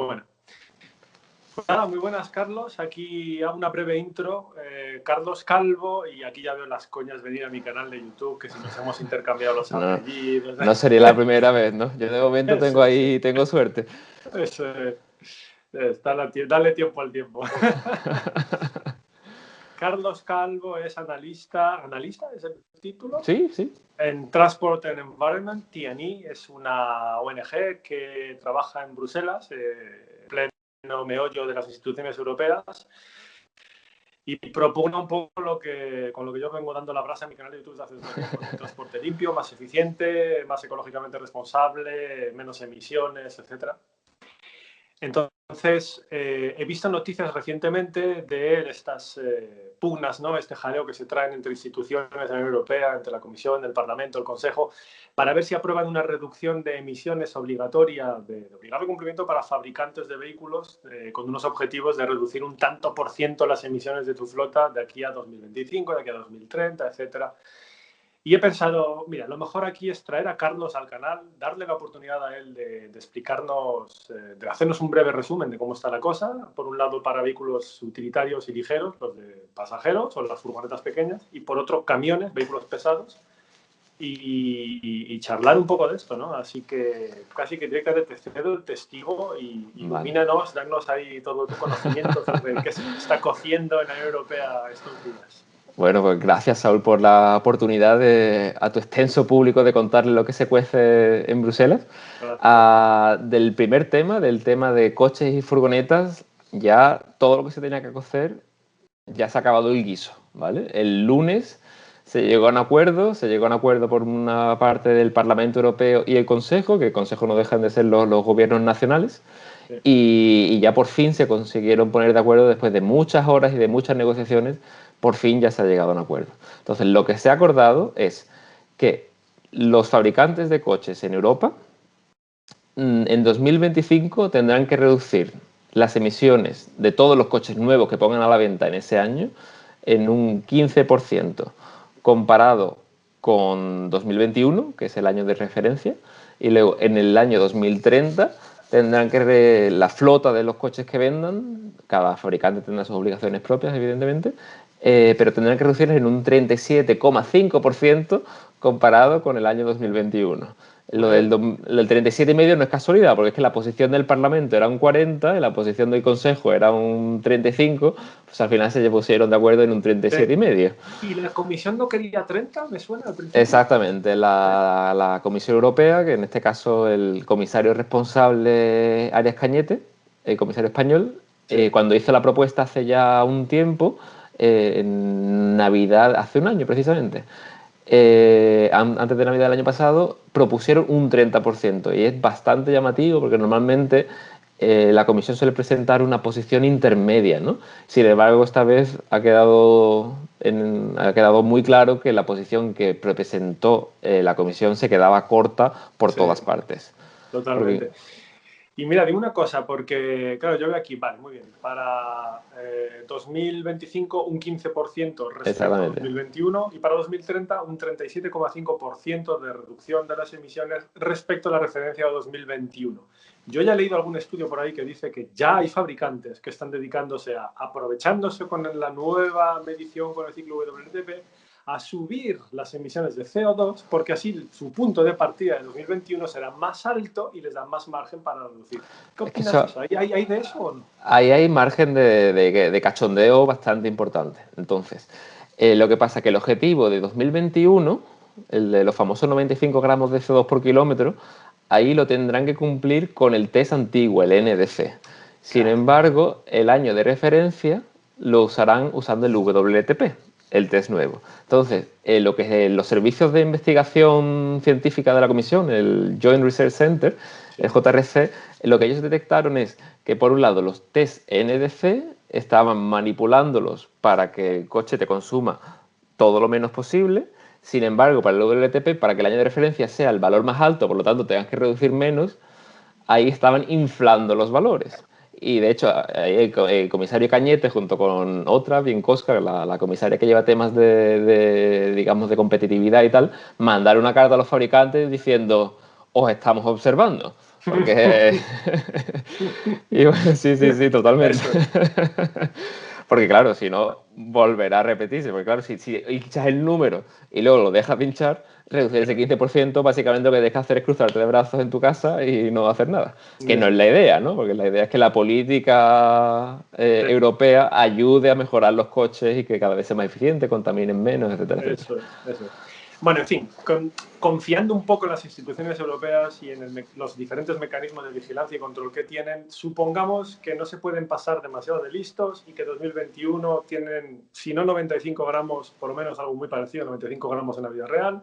Bueno, pues nada, muy buenas, Carlos. Aquí hago una breve intro. Carlos Calvo, y aquí ya veo las coñas venir a mi canal de YouTube, que si nos hemos intercambiado los apellidos. No sería la primera vez, ¿no? Yo de momento tengo suerte. Eso es, dale tiempo al tiempo. Carlos Calvo es analista es el título. Sí, sí. En Transport and Environment. TNE es una ONG que trabaja en Bruselas, pleno meollo de las instituciones europeas, y propugna un poco con lo que yo vengo dando la brasa en mi canal de YouTube desde hace tiempo: un transporte limpio, más eficiente, más ecológicamente responsable, menos emisiones, etc. Entonces, he visto noticias recientemente de estas pugnas, ¿no? Este jaleo que se traen entre instituciones de la Unión Europea, entre la Comisión, el Parlamento, el Consejo, para ver si aprueban una reducción de emisiones obligatoria, de obligado cumplimiento para fabricantes de vehículos, con unos objetivos de reducir un tanto por ciento las emisiones de tu flota de aquí a 2025, de aquí a 2030, etcétera. Y he pensado, mira, lo mejor aquí es traer a Carlos al canal, darle la oportunidad a él de explicarnos, de hacernos un breve resumen de cómo está la cosa. Por un lado, para vehículos utilitarios y ligeros, los de pasajeros o las furgonetas pequeñas, y por otro, camiones, vehículos pesados, y charlar un poco de esto, ¿no? Así que casi que directamente te cedo el testigo y ilumínanos, danos ahí todo tu conocimiento sobre qué se está cociendo en la Unión Europea estos días. Bueno, pues gracias, Saúl, por la oportunidad a tu extenso público de contarle lo que se cuece en Bruselas. Del primer tema, del tema de coches y furgonetas, ya todo lo que se tenía que cocer ya se ha acabado el guiso, ¿vale? El lunes se llegó a un acuerdo por una parte del Parlamento Europeo y el Consejo, que el Consejo no dejan de ser los gobiernos nacionales, sí. Y ya por fin se consiguieron poner de acuerdo después de muchas horas y de muchas negociaciones. Por fin ya se ha llegado a un acuerdo. Entonces, lo que se ha acordado es que los fabricantes de coches en Europa en 2025 tendrán que reducir las emisiones de todos los coches nuevos que pongan a la venta en ese año en un 15% comparado con 2021, que es el año de referencia, y luego en el año 2030 tendrán que la flota de los coches que vendan, cada fabricante tendrá sus obligaciones propias, evidentemente, pero tendrán que reducirlas en un 37,5% comparado con el año 2021. Lo del 37,5% no es casualidad, porque es que la posición del Parlamento era un 40% y la posición del Consejo era un 35%, pues al final se pusieron de acuerdo en un 37,5%. ¿Y la Comisión no quería 30%? ¿Me suena al principio? Exactamente, la Comisión Europea, que en este caso el comisario responsable, Arias Cañete, el comisario español, sí. Cuando hizo la propuesta hace ya un tiempo, en Navidad, hace un año precisamente, antes de Navidad del año pasado, propusieron un 30%, y es bastante llamativo porque normalmente la Comisión suele presentar una posición intermedia, ¿no? Sin embargo, esta vez ha quedado muy claro que la posición que presentó la Comisión se quedaba corta por todas partes. Totalmente. Y mira, dime una cosa, porque claro, yo veo aquí, vale, muy bien, para 2025 un 15% respecto a 2021 y para 2030 un 37,5% de reducción de las emisiones respecto a la referencia de 2021. Yo ya he leído algún estudio por ahí que dice que ya hay fabricantes que están dedicándose aprovechándose con la nueva medición con el ciclo WLTP, a subir las emisiones de CO2, porque así su punto de partida de 2021 será más alto y les da más margen para reducir. ¿Qué opinas de eso? ¿Hay de eso o no? Ahí hay margen de cachondeo bastante importante. Entonces, lo que pasa es que el objetivo de 2021, el de los famosos 95 gramos de CO2 por kilómetro, ahí lo tendrán que cumplir con el test antiguo, el NDC. Sin embargo, el año de referencia lo usarán usando el WLTP, el test nuevo. Entonces, lo que los servicios de investigación científica de la Comisión, el Joint Research Center, el JRC, lo que ellos detectaron es que, por un lado, los test NDC estaban manipulándolos para que el coche te consuma todo lo menos posible. Sin embargo, para el WLTP, para que el año de referencia sea el valor más alto, por lo tanto tengas que reducir menos, ahí estaban inflando los valores. Y de hecho, el comisario Cañete, junto con otra, Bienkowska, la comisaria que lleva temas digamos, de competitividad y tal, mandaron una carta a los fabricantes diciendo: os estamos observando, Porque... y bueno, sí, totalmente. Porque claro, si no, volverá a repetirse. Porque claro, si hinchas el número y luego lo dejas pinchar, reducir ese 15%, básicamente lo que dejas hacer es cruzarte de brazos en tu casa y no hacer nada. Que no es la idea, ¿no? Porque la idea es que la política europea ayude a mejorar los coches y que cada vez sea más eficiente, contaminen menos, etcétera, etcétera. Eso es. Bueno, en fin, confiando un poco en las instituciones europeas y en los diferentes mecanismos de vigilancia y control que tienen, supongamos que no se pueden pasar demasiado de listos y que 2021 tienen, si no 95 gramos, por lo menos algo muy parecido, 95 gramos en la vida real.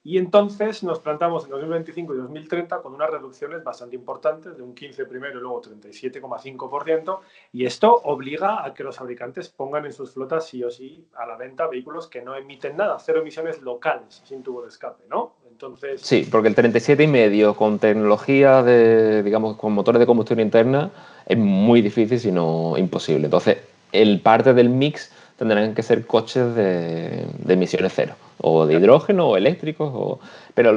Y entonces nos plantamos en 2025 y 2030 con unas reducciones bastante importantes, de un 15 primero y luego 37,5%, y esto obliga a que los fabricantes pongan en sus flotas sí o sí a la venta vehículos que no emiten nada, cero emisiones locales, sin tubo de escape, ¿no? Entonces... Sí, porque el 37,5 con tecnología de, digamos, con motores de combustión interna es muy difícil, si no imposible. Entonces, el parte del mix tendrán que ser coches de emisiones cero, o de hidrógeno, o eléctricos, pero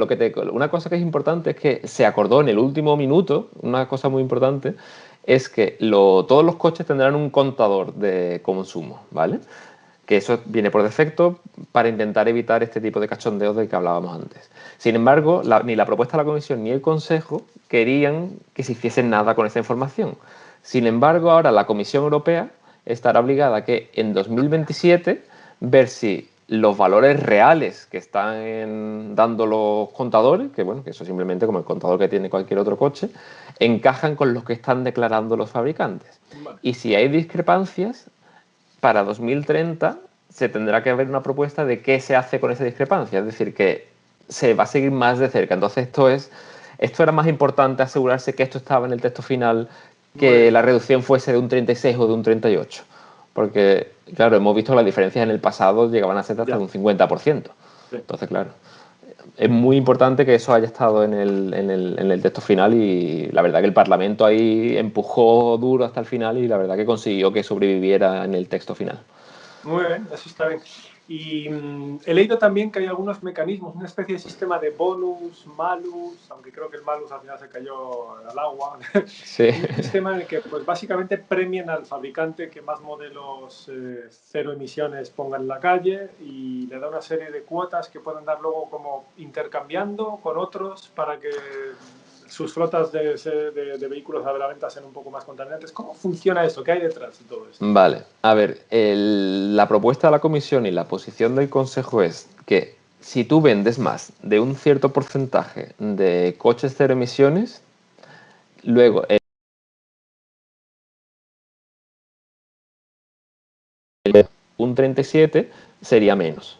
una cosa que es importante es que se acordó en el último minuto, una cosa muy importante, es que todos los coches tendrán un contador de consumo, ¿vale? Que eso viene por defecto para intentar evitar este tipo de cachondeos del que hablábamos antes. Sin embargo, ni la propuesta de la Comisión ni el Consejo querían que se hiciese nada con esa información. Sin embargo, ahora la Comisión Europea estará obligada a que en 2027 ver si los valores reales que están dando los contadores, que bueno, que eso simplemente como el contador que tiene cualquier otro coche, encajan con los que están declarando los fabricantes. Y si hay discrepancias, para 2030 se tendrá que haber una propuesta de qué se hace con esa discrepancia, es decir, que se va a seguir más de cerca. Entonces esto era más importante asegurarse que esto estaba en el texto final, que la reducción fuese de un 36 o de un 38. Porque, claro, hemos visto que las diferencias en el pasado llegaban a ser hasta un 50%. Entonces, claro, es muy importante que eso haya estado en el texto final y la verdad que el Parlamento ahí empujó duro hasta el final y la verdad que consiguió que sobreviviera en el texto final. Muy bien, eso está bien. Y he leído también que hay algunos mecanismos, una especie de sistema de bonus, malus, aunque creo que el malus al final se cayó al agua. Sí. Un sistema en el que pues, básicamente premian al fabricante que más modelos cero emisiones ponga en la calle y le da una serie de cuotas que pueden dar luego como intercambiando con otros para que sus flotas de vehículos a la venta sean un poco más contaminantes. ¿Cómo funciona esto? ¿Qué hay detrás de todo esto? Vale, a ver, la propuesta de la Comisión y la posición del Consejo es que si tú vendes más de un cierto porcentaje de coches cero emisiones, luego un 37 sería menos.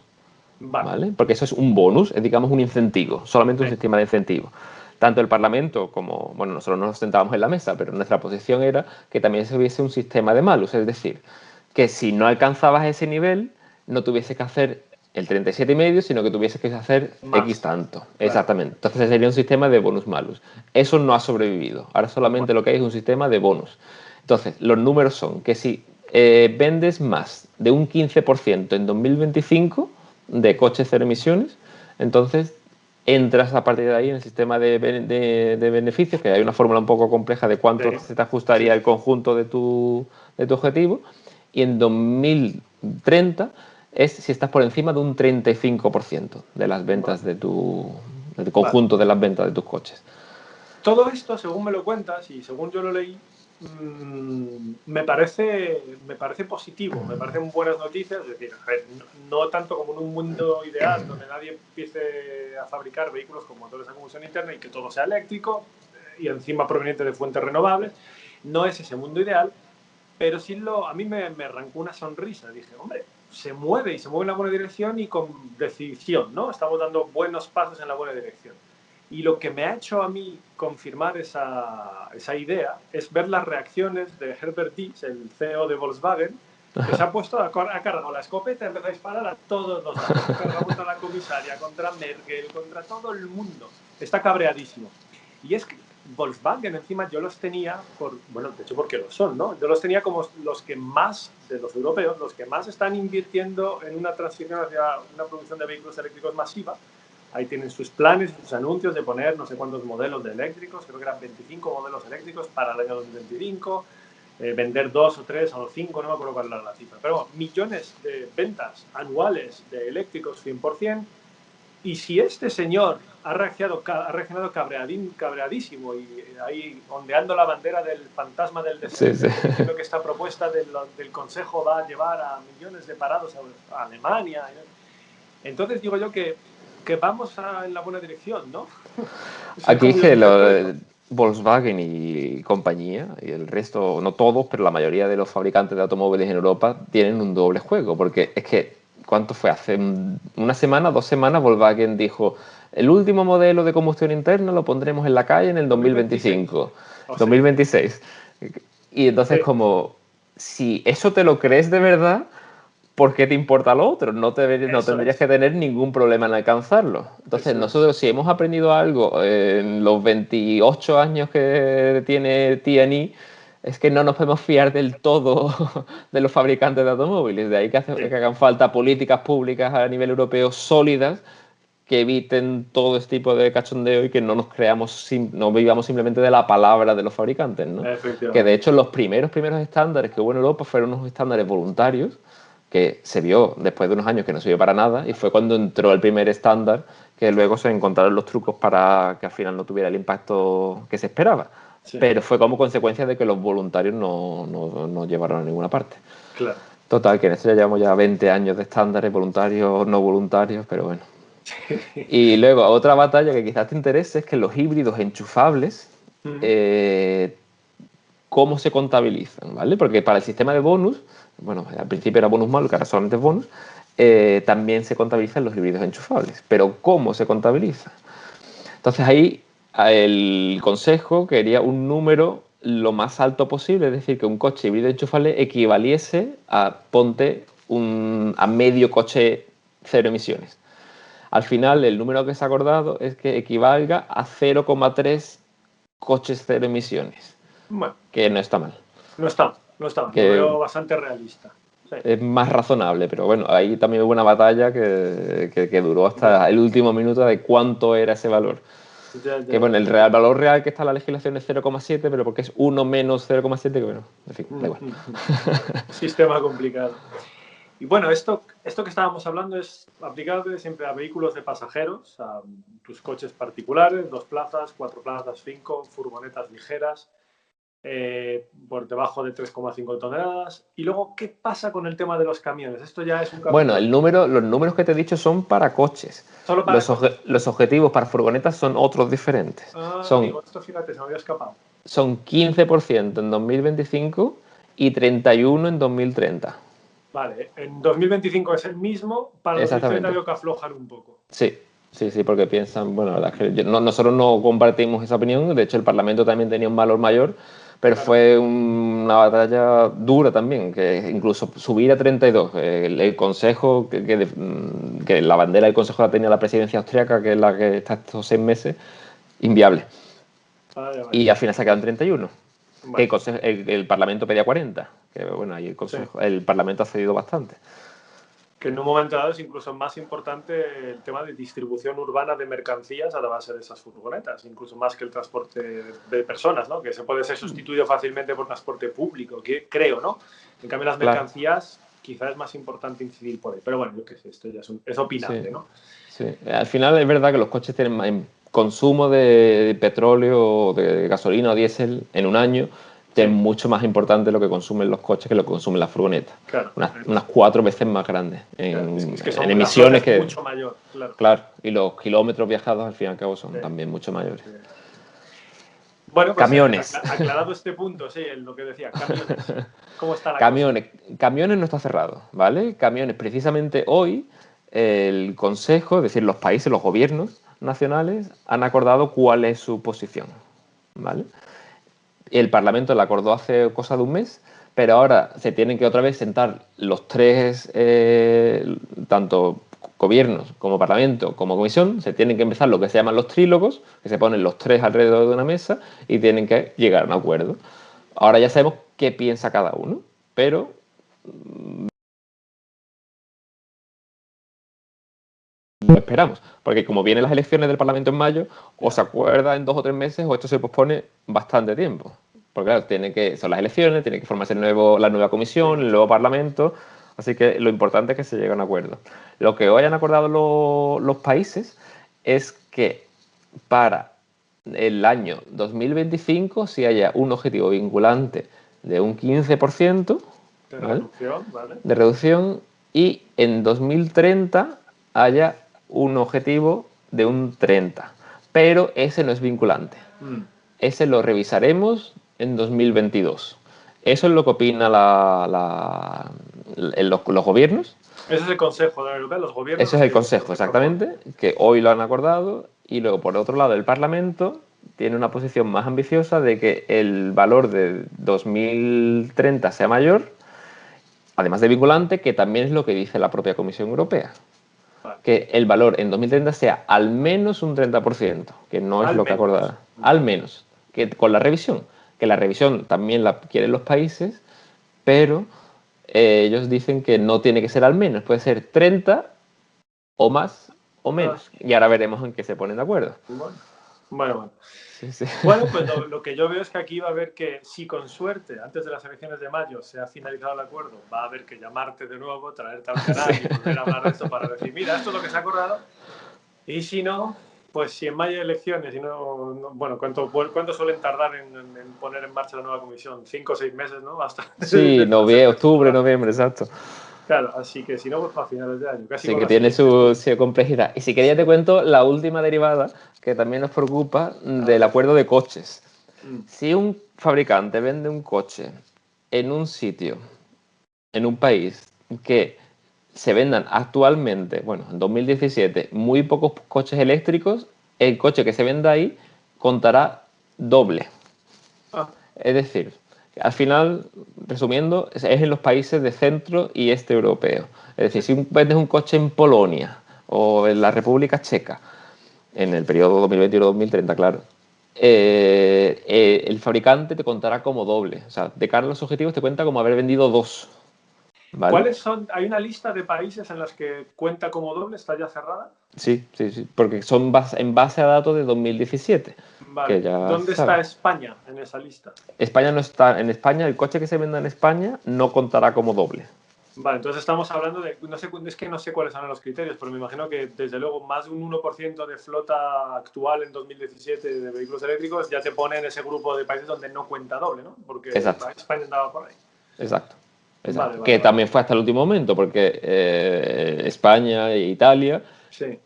¿Vale? Porque eso es un bonus, es digamos un incentivo, solamente un sistema de incentivo. Tanto el Parlamento como, bueno, nosotros nos sentábamos en la mesa, pero nuestra posición era que también se hubiese un sistema de malus, es decir, que si no alcanzabas ese nivel, no tuvieses que hacer el 37,5, sino que tuvieses que hacer más. X tanto. Claro. Exactamente. Entonces sería un sistema de bonus malus. Eso no ha sobrevivido. Ahora solamente lo que hay es un sistema de bonus. Entonces, los números son que si vendes más de un 15% en 2025 de coches cero emisiones, entonces entras a partir de ahí en el sistema de beneficios, que hay una fórmula un poco compleja de cuánto se te ajustaría el conjunto de tu objetivo, y en 2030 es si estás por encima de un 35% de las ventas del conjunto de las ventas de tus coches. Todo esto, según me lo cuentas y según yo lo leí, me parece positivo, me parecen buenas noticias, es decir, a ver, no tanto como en un mundo ideal donde nadie empiece a fabricar vehículos con motores a combustión interna y que todo sea eléctrico y encima proveniente de fuentes renovables, no es ese mundo ideal, pero sí a mí me arrancó una sonrisa, dije, hombre, se mueve en la buena dirección y con decisión, ¿no? Estamos dando buenos pasos en la buena dirección. Y lo que me ha hecho a mí confirmar esa idea es ver las reacciones de Herbert Diess, el CEO de Volkswagen, que se ha puesto ha cargado la escopeta y empezó a disparar a todos los lados. Ha cargado contra la comisaria, contra Merkel, contra todo el mundo. Está cabreadísimo. Y es que Volkswagen, encima, yo los tenía, bueno, de hecho porque lo son, ¿no? Yo los tenía como los que más, de los europeos, los que más están invirtiendo en una transición hacia una producción de vehículos eléctricos masiva, Ahí tienen sus planes, sus anuncios de poner no sé cuántos modelos de eléctricos, creo que eran 25 modelos eléctricos para el año 2025, vender 2 o 3 o 5, no me acuerdo cuál era la cifra, pero bueno, millones de ventas anuales de eléctricos 100%. Y si este señor ha reaccionado cabreadísimo y ahí ondeando la bandera del fantasma del desierto, diciendo que esta propuesta del Consejo va a llevar a millones de parados a Alemania, entonces digo yo que vamos en la buena dirección, ¿no? Aquí es que Volkswagen y compañía, y el resto, no todos, pero la mayoría de los fabricantes de automóviles en Europa tienen un doble juego, porque es que, ¿cuánto fue? Hace una semana, 2 semanas, Volkswagen dijo, el último modelo de combustión interna lo pondremos en la calle en el 2025, 2026. Y entonces como, si eso te lo crees de verdad, ¿por qué te importa lo otro? No tendrías que tener ningún problema en alcanzarlo. Entonces, nosotros si hemos aprendido algo en los 28 años que tiene TNI, es que no nos podemos fiar del todo de los fabricantes de automóviles. De ahí que hagan falta políticas públicas a nivel europeo sólidas que eviten todo este tipo de cachondeo y que no nos creamos, no vivamos simplemente de la palabra de los fabricantes, ¿no? Que de hecho los primeros estándares que hubo en Europa fueron unos estándares voluntarios que se vio después de unos años que no sirvió para nada y fue cuando entró el primer estándar que luego se encontraron los trucos para que al final no tuviera el impacto que se esperaba. Sí. Pero fue como consecuencia de que los voluntarios no llevaron a ninguna parte. Claro. Total, que en esto ya llevamos ya 20 años de estándares voluntarios, no voluntarios, pero bueno. Y luego otra batalla que quizás te interese es que los híbridos enchufables, ¿cómo se contabilizan? ¿Vale? Porque para el sistema de bonus, bueno, al principio era bonus malo, que ahora solamente es bonus, también se contabilizan los híbridos enchufables. Pero ¿cómo se contabiliza? Entonces ahí el consejo quería un número lo más alto posible, es decir, que un coche híbrido enchufable equivaliese a, ponte, a medio coche cero emisiones. Al final, el número que se ha acordado es que equivalga a 0,3 coches cero emisiones. Bueno, que no está mal. No está mal. Lo veo bastante realista. Sí. Es más razonable, pero bueno, ahí también hubo una batalla que duró hasta el último minuto de cuánto era ese valor. Que bueno, el valor real que está en la legislación es 0,7, pero porque es 1 menos 0,7, que bueno, en fin, da igual. Sistema complicado. Y bueno, esto que estábamos hablando es aplicable siempre a vehículos de pasajeros, a tus coches particulares, 2 plazas, 4 plazas, 5, furgonetas ligeras, por debajo de 3,5 toneladas. Y luego, ¿qué pasa con el tema de los camiones? Esto ya es un capítulo. Bueno, los números que te he dicho son para coches. Solo para los objetivos para furgonetas son otros diferentes. Esto fíjate, se me había escapado. Son 15% en 2025 y 31% en 2030. Vale, en 2025 es el mismo, para 2030 veo que aflojan un poco. Sí, porque piensan, bueno, la verdad es que nosotros no compartimos esa opinión, de hecho el Parlamento también tenía un valor mayor, pero claro, fue una batalla dura también, que incluso subir a 32, el Consejo, que la bandera del Consejo la tenía la presidencia austriaca, que es la que está estos 6 meses, inviable. Vale. Y al final se ha quedado en 31. Vale. Que el Parlamento pedía 40, que bueno, ahí el Parlamento ha cedido bastante. Que en un momento dado es incluso más importante el tema de distribución urbana de mercancías a la base de esas furgonetas, incluso más que el transporte de personas, ¿no? Que se puede ser sustituido fácilmente por transporte público, que creo, ¿no? En cambio, las mercancías quizás es más importante incidir por ahí. Pero bueno, yo qué sé, esto ya es opinable, ¿no? Sí, al final es verdad que los coches tienen más consumo de petróleo, de gasolina o diésel en un año, es mucho más importante lo que consumen los coches que lo que consumen las furgonetas. Claro, unas 4 veces más grandes en, es que son en emisiones que mucho mayor, claro, y los kilómetros viajados al fin y al cabo son también mucho mayores. Bueno, pues camiones. Aclarado este punto, sí, lo que decía, camiones. ¿Cómo está la Camiones no está cerrado, ¿vale? Camiones, precisamente hoy el Consejo, es decir, los países, los gobiernos nacionales han acordado cuál es su posición, ¿vale? El Parlamento la acordó hace cosa de un mes, pero ahora se tienen que otra vez sentar los tres, tanto gobiernos como Parlamento como Comisión, se tienen que empezar lo que se llaman los trílogos, que se ponen los tres alrededor de una mesa y tienen que llegar a un acuerdo. Ahora ya sabemos qué piensa cada uno, pero lo esperamos. Porque como vienen las elecciones del Parlamento en mayo, o se acuerda en 2 o 3 meses, o esto se pospone bastante tiempo. Porque claro, son las elecciones, tiene que formarse la nueva comisión, el nuevo Parlamento. Así que lo importante es que se llegue a un acuerdo. Lo que hoy han acordado los países es que para el año 2025 si haya un objetivo vinculante de un 15%, ¿vale?, de reducción, y en 2030 haya un objetivo de un 30%. Pero ese no es vinculante. Ese lo revisaremos en 2022. Eso es lo que opina los gobiernos. Ese es el Consejo de la Unión Europea, los gobiernos. Eso es el Consejo, exactamente, que hoy lo han acordado, y luego, por otro lado, el Parlamento tiene una posición más ambiciosa de que el valor de 2030 sea mayor, además de vinculante, que también es lo que dice la propia Comisión Europea. Vale. Que el valor en 2030 sea al menos un 30%, que no es lo que acordará. Al menos, que con la revisión. Que la revisión también la quieren los países, pero ellos dicen que no tiene que ser al menos, puede ser 30 o más o menos. Y ahora veremos en qué se ponen de acuerdo. Bueno. Sí. Bueno, pues lo que yo veo es que aquí va a haber que, si con suerte, antes de las elecciones de mayo se ha finalizado el acuerdo, va a haber que llamarte de nuevo, traerte al canal y volver a hablar de esto para decir, mira, esto es lo que se ha acordado. Y si no, pues si en mayo hay elecciones y bueno, ¿cuánto suelen tardar en poner en marcha la nueva comisión? 5 o 6 meses, ¿no? Hasta sí, octubre, noviembre, exacto. Claro, así que si no, pues para finales de año. Sí, que tiene su complejidad. Y si quería te cuento la última derivada que también nos preocupa del acuerdo de coches. Si un fabricante vende un coche en un sitio, en un país, que se vendan actualmente, bueno, en 2017, muy pocos coches eléctricos, el coche que se venda ahí contará doble. Es decir, al final, resumiendo, es en los países de centro y este europeo. Es decir, si vendes un coche en Polonia o en la República Checa, en el periodo 2021-2030, claro, el fabricante te contará como doble. O sea, de cara a los objetivos te cuenta como haber vendido 2. ¿Vale? ¿Cuáles son? ¿Hay una lista de países en los que cuenta como doble? ¿Está ya cerrada? Sí, porque son en base a datos de 2017. Vale. ¿Dónde está España en esa lista? España no está. En España, el coche que se venda en España no contará como doble. Vale, entonces estamos hablando de, es que no sé cuáles son los criterios, pero me imagino que desde luego más de un 1% de flota actual en 2017 de vehículos eléctricos ya te pone en ese grupo de países donde no cuenta doble, ¿no? Porque España andaba por ahí. Exacto. Vale, también fue hasta el último momento, porque España e Italia,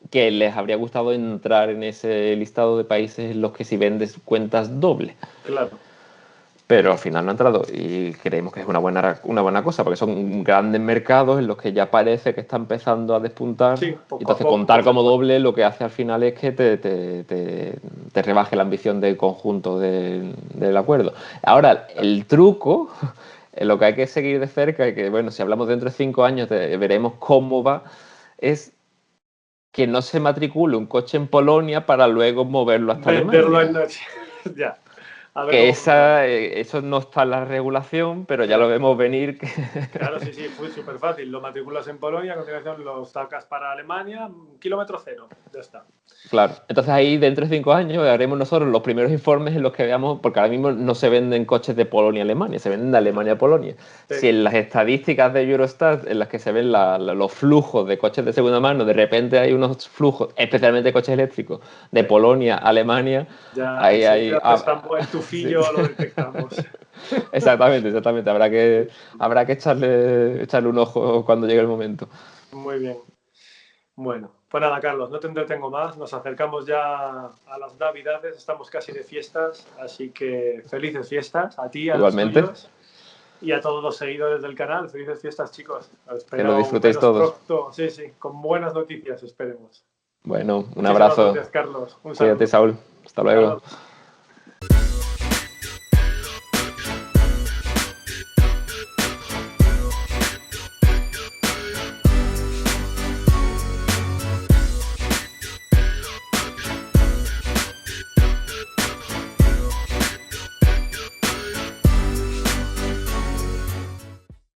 que les habría gustado entrar en ese listado de países en los que si vendes cuentas doble. Claro. Pero al final no ha entrado, y creemos que es una buena cosa, porque son grandes mercados en los que ya parece que está empezando a despuntar. Sí, entonces contar como doble lo que hace al final es que te rebaje la ambición del conjunto del acuerdo. Ahora, el truco, lo que hay que seguir de cerca, y que bueno, si hablamos dentro de 5 años veremos cómo va, es que no se matricule un coche en Polonia para luego moverlo hasta Alemania. Ya. Que eso no está en la regulación, pero ya lo vemos venir. Claro, sí, fue súper fácil. Lo matriculas en Polonia, a continuación lo sacas para Alemania, kilómetro cero, ya está. Claro, entonces ahí dentro de 5 años haremos nosotros los primeros informes en los que veamos, porque ahora mismo no se venden coches de Polonia a Alemania, se venden de Alemania a Polonia. Sí. Si en las estadísticas de Eurostat, en las que se ven los flujos de coches de segunda mano, de repente hay unos flujos, especialmente coches eléctricos, de Polonia a Alemania, ya, ahí hay... el tufillo lo detectamos. Exactamente. Habrá que echarle un ojo cuando llegue el momento. Muy bien. Bueno, pues nada, Carlos, no te entretengo más. Nos acercamos ya a las Navidades, estamos casi de fiestas, así que felices fiestas a ti, a Igualmente. Los tuyos y a todos los seguidores del canal. Felices fiestas, chicos. Que lo disfrutéis todos. Pronto. Sí, con buenas noticias, esperemos. Bueno, un abrazo. Gracias, Carlos. Cuídate, Saúl. Hasta luego.